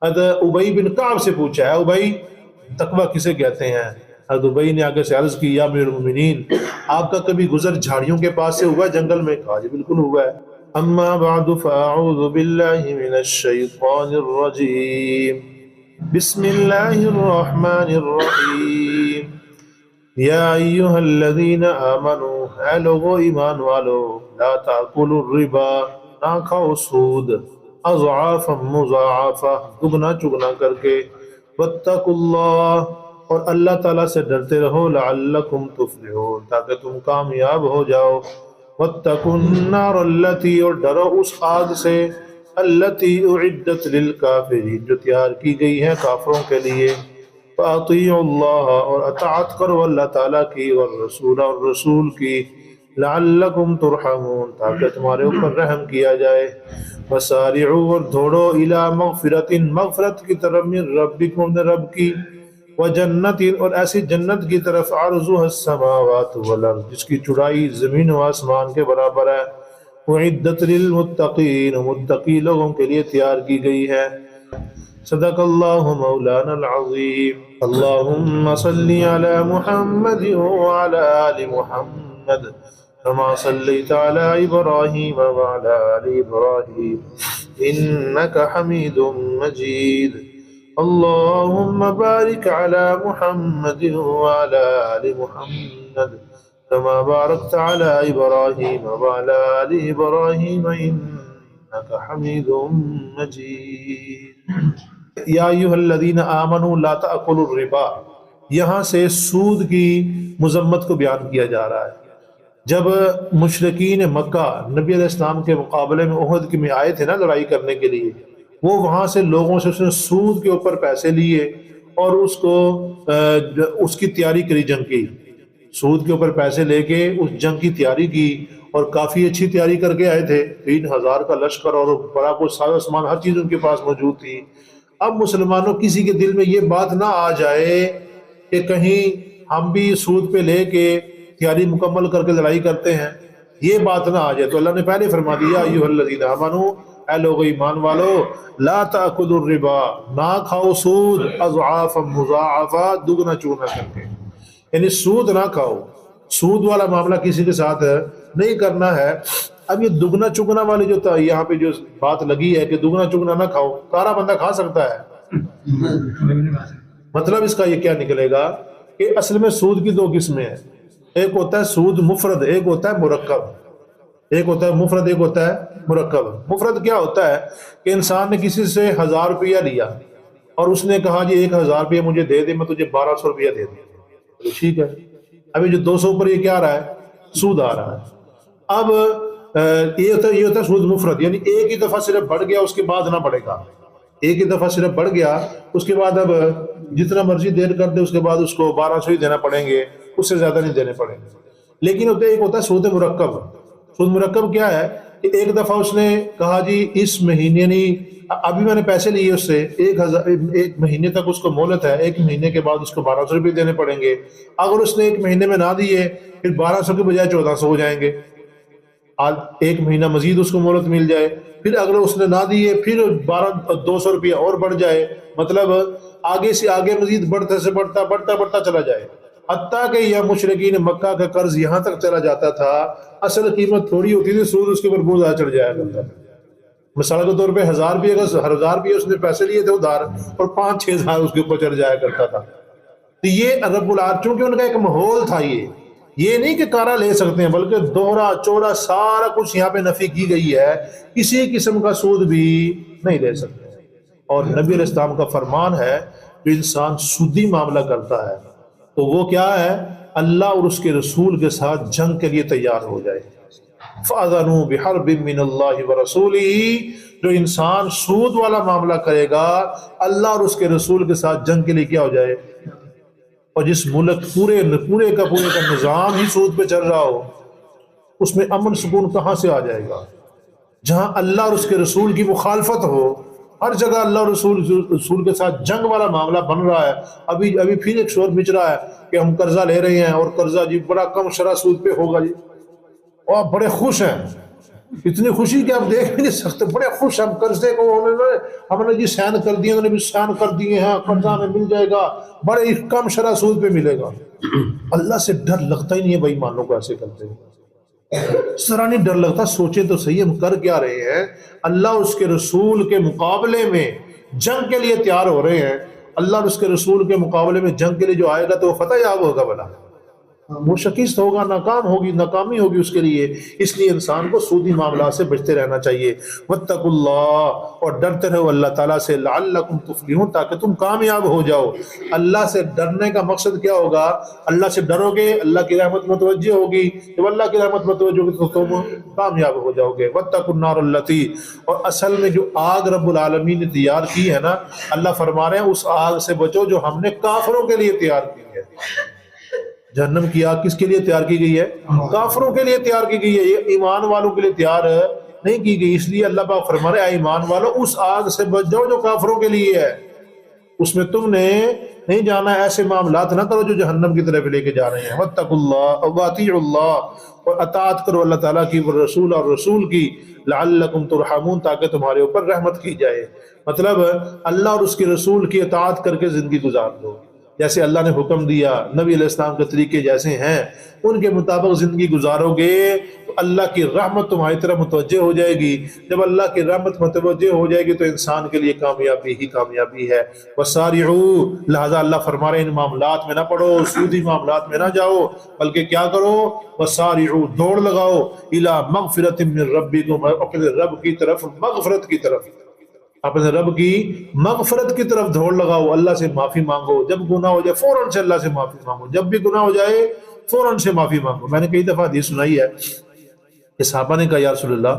ابئی بن کعب سے پوچھا ہے ابئی تقوی کسے کہتے ہیں؟ حضرت ابئی نے آگے سے عرض کی یا امیر المومنین آپ کا کبھی گزر جھاڑیوں کے پاس سے ہوا ہے جنگل میں؟ کہا جی بالکل ہوا ہے۔ اما بعد فاعوذ باللہ من الشیطان الرجیم بسم اللہ الرحمن الرحیم یا ایہا الذین آمنوا اے لوگو ایمان والو لا تاکلوا الربا نہ کھاؤ سود اضعافا مضاعفا دگنا چگنا کر کے واتقوا اللہ اور اللہ تعالیٰ سے ڈرتے رہو لعلکم تفلحون تاکہ تم کامیاب ہو جاؤ واتقوا النار التی اور ڈرو اس آگ سے التی اعدت للکافرین جو تیار کی گئی ہے کافروں کے لیے فاطیعوا اللہ اور اطاعت کرو اللہ تعالیٰ کی والرسول اور رسول کی لعلکم ترحمون تاکہ تمہارے اوپر رحم کیا جائے وسارعوا اور دوڑو الی مغفرت مغفرت کی طرف من ربکم رب کی وجنت اور ایسی جنت کی طرف عرضها السماوات والارض جس کی چوڑائی زمین و آسمان کے برابر ہے اعدت للمتقین متقی لوگوں کے لیے تیار کی گئی ہے۔ صدق اللہ مولانا العظیم۔ اللہم صلی علی محمد وعلی آل محمد كما صليت على إبراهيم وعلى آل إبراهيم إنك حميد مجيد اللهم بارك على محمد وعلى آل محمد كما باركت على إبراهيم وعلى آل إبراهيم إنك حميد مجيد یا ایھا الذین آمنوا لا تأکلوا الربا، یہاں سے سود کی مذمت کو بیان کیا جا رہا ہے۔ جب مشرکین مکہ نبی علیہ السلام کے مقابلے میں احد میں آئے تھے نا لڑائی کرنے کے لیے، وہ وہاں سے لوگوں سے اس نے سود کے اوپر پیسے لیے اور اس کی تیاری کری جنگ کی، سود کے اوپر پیسے لے کے اس جنگ کی تیاری کی اور کافی اچھی تیاری کر کے آئے تھے، 3000 کا لشکر اور بڑا کچھ ساز و سامان ہر چیز ان کے پاس موجود تھی۔ اب مسلمانوں کسی کے دل میں یہ بات نہ آ جائے کہ کہیں ہم بھی سود پہ لے کے تیاری مکمل کر کے لڑائی کرتے ہیں، یہ بات نہ آ جائے تو اللہ نے پہلے فرما دیا ایھا الذین آمنوا اے لوگ ایمان والو لا تأکلوا الربا نہ کھاؤ سود اضعافا مضاعفا دگنا چگنا کر کے، یعنی سود نہ کھاؤ، سود والا معاملہ کسی کے ساتھ نہیں کرنا ہے۔ اب یہ دگنا چگنا والی جو یہاں پہ جو بات لگی ہے کہ دگنا چگنا نہ کھاؤ، کارا بندہ کھا سکتا ہے، مطلب اس کا یہ کیا نکلے گا کہ اصل میں سود کی دو قسمیں ہیں، ایک ہوتا ہے سود مفرد، ایک ہوتا ہے مرکب، ایک ہوتا ہے مفرد، ایک ہوتا ہے مرکب۔ مفرد کیا ہوتا ہے کہ انسان نے کسی سے 1000 روپیہ لیا اور اس نے کہا جی 1000 روپیہ مجھے دے دے، میں تجھے 1200 روپیہ دے دوں، ٹھیک ہے۔ ابھی جو 200 پر یہ کیا آ رہا ہے؟ سود آ رہا ہے۔ اب یہ ہوتا ہے سود مفرد، یعنی ایک ہی دفعہ صرف بڑھ گیا، اس کے بعد نہ بڑھے گا، ایک ہی دفعہ صرف بڑھ گیا، اس کے بعد اب جتنا مرضی دیر کر دے اس کے بعد اس کو 1200 ہی دینا پڑیں گے، اس سے زیادہ نہیں دینے پڑیں گے۔ لیکن ایک ہوتا ہے سود مرکب۔ سود مرکب کیا ہے کہ ایک دفعہ اس نے کہا جی اس مہینے، یعنی ابھی میں نے پیسے لیے اس سے 1 مہینے تک اس کو مہلت ہے، 1 مہینے کے بعد اس کو 1200 روپئے دینے پڑیں گے۔ اگر اس نے 1 مہینے میں نہ دیے پھر 1200 کے بجائے 1400 ہو جائیں گے، آج 1 مہینہ مزید اس کو مہلت مل جائے، پھر اگر اس نے نہ دیے پھر 200 روپیہ اور بڑھ جائے، مطلب آگے سے آگے مزید بڑھتا چلا جائے، حتیٰ کہ یہ مشرکین مکہ کا قرض یہاں تک چلا جاتا تھا، اصل قیمت تھوڑی ہوتی تھی، سود اس کے اوپر بہت زیادہ چڑھ جایا کرتا تھا۔ مثال کے طور پہ 1000 روپیہ کا 1000 روپیہ اس نے پیسے لیے تھے ادھار اور 5-6 ہزار اس کے اوپر چڑھ جایا کرتا تھا۔ تو یہ رب العالمین چونکہ ان کا ایک ماحول تھا، یہ نہیں کہ کارا لے سکتے ہیں، بلکہ دوہرا چوڑا سارا کچھ یہاں پہ نفی کی گئی ہے، کسی قسم کا سود بھی نہیں لے سکتے۔ اور نبی علیہ السلام کا فرمان ہے جو انسان سودی معاملہ کرتا ہے تو وہ کیا ہے، اللہ اور اس کے رسول کے ساتھ جنگ کے لیے تیار ہو جائے۔ فَأَذَنُوا بِحَرْبٍ مِّنَ اللَّهِ وَرَسُولِهِ، جو انسان سود والا معاملہ کرے گا اللہ اور اس کے رسول کے ساتھ جنگ کے لیے کیا ہو جائے۔ اور جس ملک پورے کا نظام ہی سود پہ چل رہا ہو، اس میں امن سکون کہاں سے آ جائے گا؟ جہاں اللہ اور اس کے رسول کی مخالفت ہو، ہر جگہ اللہ اور رسول کے ساتھ جنگ والا معاملہ بن رہا ہے۔ ابھی پھر ایک شور مچ رہا ہے کہ ہم قرضہ لے رہے ہیں اور قرضہ جی بڑا کم شرح سود پہ ہوگا جی، اور آپ بڑے خوش ہیں اتنی خوشی کہ آپ دیکھ بھی نہیں سکتے، بڑے خوش ہم قرضے کو ہم نے جی سائن کر دیے، انہوں نے بھی سائن کر دیے ہیں، قرضہ ہمیں مل جائے گا، بڑے کم شرح سود پہ ملے گا۔ اللہ سے ڈر لگتا ہی نہیں ہے بھائی مانوں کو ایسے کرتے ہیں، ذرا نہیں ڈر لگتا۔ سوچیں تو صحیح ہم کر کیا رہے ہیں؟ اللہ اس کے رسول کے مقابلے میں جنگ کے لیے تیار ہو رہے ہیں، اللہ اور اس کے رسول کے مقابلے میں جنگ کے لیے جو آئے گا تو وہ فتح یاب ہوگا، بلا وہ شکست ہوگا، ناکام ہوگی، ناکامی ہوگی اس کے لیے۔ اس لیے انسان کو سودی معاملات سے بچتے رہنا چاہیے۔ واتقوا اللہ، اور ڈرتے رہو اللہ تعالیٰ سے، لعلکم تفلحون، تاکہ تم کامیاب ہو جاؤ۔ اللہ سے ڈرنے کا مقصد کیا ہوگا؟ اللہ سے ڈرو گے، اللہ کی رحمت متوجہ ہوگی، جب اللہ کی رحمت متوجہ ہوگی تو تم کامیاب ہو جاؤ گے۔ واتقوا النار التی، اور اصل میں جو آگ رب العالمین نے تیار کی ہے نا، اللہ فرما رہے ہیں اس آگ سے بچو جو ہم نے کافروں کے لیے تیار کی ہے۔ جہنم کی آگ کس کے لیے تیار کی گئی ہے؟ کافروں کے لیے تیار کی گئی ہے، یہ ایمان والوں کے لیے تیار نہیں کی گئی۔ اس لیے اللہ پاک فرما رہے ہیں اے ایمان والوں اس آگ سے بچ جاؤ جو کافروں کے لیے ہے، اس میں تم نے نہیں جانا، ایسے معاملات نہ کرو جو جہنم کی طرف لے کے جا رہے ہیں۔ واتقوا اللہ واطیعوا اللہ، اور اطاعت کرو اللہ تعالیٰ کی رسول اور رسول کی، لعلکم ترحمون، تاکہ تمہارے اوپر رحمت کی جائے۔ مطلب اللہ اور اس کے رسول کی اطاعت کر کے زندگی گزار دو، جیسے اللہ نے حکم دیا، نبی علیہ السلام کے طریقے جیسے ہیں ان کے مطابق زندگی گزارو گے تو اللہ کی رحمت تمہاری طرف متوجہ ہو جائے گی۔ جب اللہ کی رحمت متوجہ ہو جائے گی تو انسان کے لیے کامیابی ہی کامیابی ہے۔ وسارعوا، لہذا اللہ فرما رہے ہیں ان معاملات میں نہ پڑو، سودی معاملات میں نہ جاؤ، بلکہ کیا کرو؟ وسارعوا، دوڑ لگاؤ، الی مغفرۃ من ربکم، اپنے رب کی طرف، مغفرت کی طرف، اپنے رب کی مغفرت کی طرف دوڑ لگاؤ، اللہ سے معافی مانگو۔ جب گناہ ہو جائے فوراً سے اللہ سے معافی مانگو، جب بھی گناہ ہو جائے فوراً سے معافی مانگو۔ میں نے کئی دفعہ حدیث سنائی ہے کہ صحابہ نے کہا یا رسول اللہ،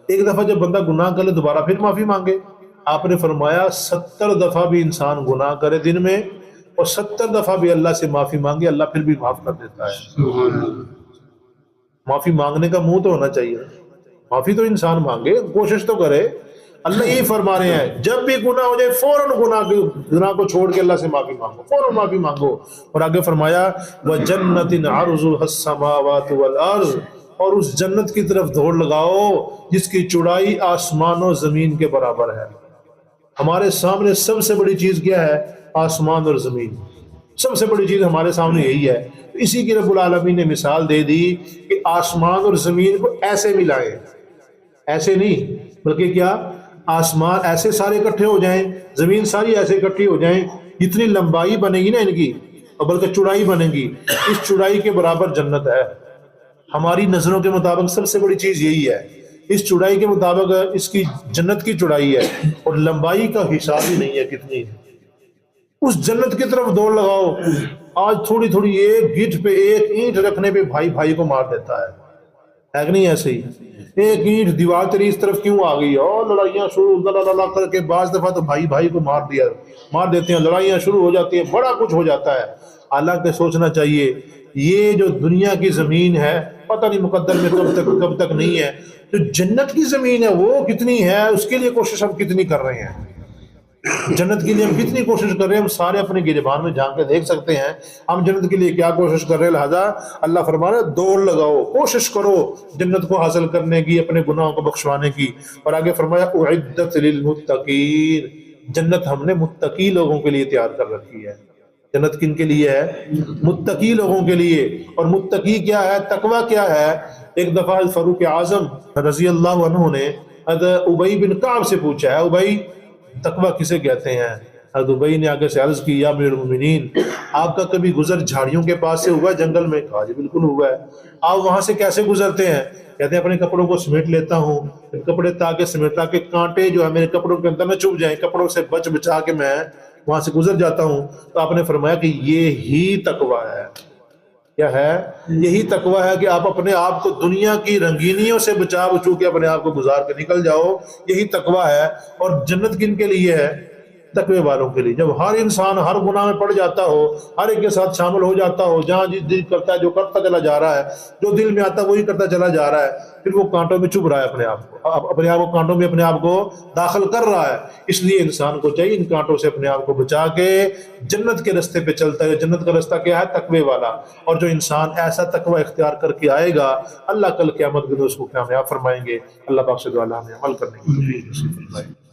ایک دفعہ جب بندہ گناہ کرے دوبارہ پھر معافی مانگے؟ آپ نے فرمایا 70 دفعہ بھی انسان گناہ کرے دن میں اور 70 دفعہ بھی اللہ سے معافی مانگے، اللہ پھر بھی معاف کر دیتا ہے۔ معافی مانگنے کا منہ تو ہونا چاہیے، معافی تو انسان مانگے، کوشش تو کرے۔ اللہ یہی فرما رہے ہیں جب بھی گناہ ہو جائے فوراً گناہ کو چھوڑ کے اللہ سے معافی مانگو، فوراً معافی مانگو۔ اور آگے فرمایا وَجَنَّةٍ عَرْضُهَا السَّمَاوَاتُ وَالْأَرْضُ، اور اس جنت کی طرف دوڑ لگاؤ جس کی چوڑائی آسمان و زمین کے برابر ہے۔ ہمارے سامنے سب سے بڑی چیز کیا ہے؟ آسمان اور زمین، سب سے بڑی چیز ہمارے سامنے یہی ہے۔ اسی کی رب العالمین نے مثال دے دی کہ آسمان اور زمین کو ایسے ملائیں، ایسے نہیں بلکہ کیا؟ آسمان ایسے سارے اکٹھے ہو جائیں، زمین ساری ایسے اکٹھی ہو جائیں، جتنی لمبائی بنے گی نا ان کی، اور بلکہ چوڑائی بنے گی، اس چوڑائی کے برابر جنت ہے۔ ہماری نظروں کے مطابق سب سے بڑی چیز یہی ہے، اس چوڑائی کے مطابق اس کی جنت کی چوڑائی ہے، اور لمبائی کا حساب ہی نہیں ہے کتنی۔ اس جنت کی طرف دوڑ لگاؤ۔ آج تھوڑی تھوڑی ایک گٹھ پہ ایک اینٹ رکھنے پہ بھائی بھائی کو مار دیتا ہے کہ نہیں؟ ایسے ہی ایک اینٹ دیوار تیری اس طرف کیوں آ گئی، اور لڑائیاں شروع لا کر کے، بعض دفعہ تو بھائی بھائی کو مار دیتے ہیں، لڑائیاں شروع ہو جاتی ہیں، بڑا کچھ ہو جاتا ہے۔ حالانکہ سوچنا چاہیے یہ جو دنیا کی زمین ہے پتہ نہیں مقدر میں کب تک نہیں ہے، جو جنت کی زمین ہے وہ کتنی ہے، اس کے لیے کوشش ہم کتنی کر رہے ہیں، جنت کے لیے ہم کتنی کوشش کر رہے ہیں، ہم سارے اپنے گریبان میں جھانک کے دیکھ سکتے ہیں ہم جنت کے لیے کیا کوشش کر رہے ہیں۔ لہذا اللہ فرما رہا ہے دوڑ لگاؤ، کوشش کرو جنت کو حاصل کرنے کی، اپنے گناہوں کو بخشوانے کی۔ اور آگے فرمایا اعدت للمتقین، جنت ہم نے متقی لوگوں کے لیے تیار کر رکھی ہے۔ جنت کن کے لیے ہے؟ متقی لوگوں کے لیے۔ اور متقی کیا ہے؟ تقوی کیا ہے؟ ایک دفعہ فاروق اعظم رضی اللہ عنہ نے حضرت ابی بن کعب سے پوچھا ہے، ابی تقوی کسے کہتے ہیں؟ حضرت ابی نے آگے سے عرض کی یا امیر المومنین، آپ کا کبھی گزر جھاڑیوں کے پاس سے ہوا ہے جنگل میں؟ کہا جی بالکل ہوا ہے۔ آپ وہاں سے کیسے گزرتے ہیں؟ کہتے ہیں اپنے کپڑوں کو سمیٹ لیتا ہوں، کپڑے تاکہ سمیٹا کے کانٹے جو ہے میرے کپڑوں کے اندر نہ چبھ جائیں، کپڑوں سے بچا کے میں وہاں سے گزر جاتا ہوں۔ تو آپ نے فرمایا کہ یہی تقوی ہے۔ کیا ہے؟ یہی تقوی ہے کہ آپ اپنے آپ کو دنیا کی رنگینیوں سے بچا بچو کے اپنے آپ کو گزار کے نکل جاؤ، یہی تقوی ہے۔ اور جنت کن کے لیے ہے؟ تقوی والوں کے لیے. جب ہر انسان ہر گناہ میں پڑ جاتا ہو، ہر ایک کے ساتھ شامل ہو جاتا ہو، جہاں جس دل کرتا ہے جو کرتا چلا جا رہا ہے، جو دل میں آتا ہے وہی کرتا چلا جا رہا ہے، پھر وہ کانٹوں میں چبھ رہا ہے اپنے آپ کو، اپنے آپ کو کانٹوں میں اپنے آپ کو داخل کر رہا ہے. اس لیے انسان کو چاہیے ان کانٹوں سے اپنے آپ کو بچا کے جنت کے راستے پہ چلتا ہے. جنت کا راستہ کیا ہے؟ تقوی والا. اور جو انسان ایسا تقوی اختیار کر کے آئے گا، اللہ کل قیامت کے دن اس کو کامیاب فرمائیں گے. اللہ پاک سے دعا ہمیں عمل کرنے کی توفیق نصیب فرمائے.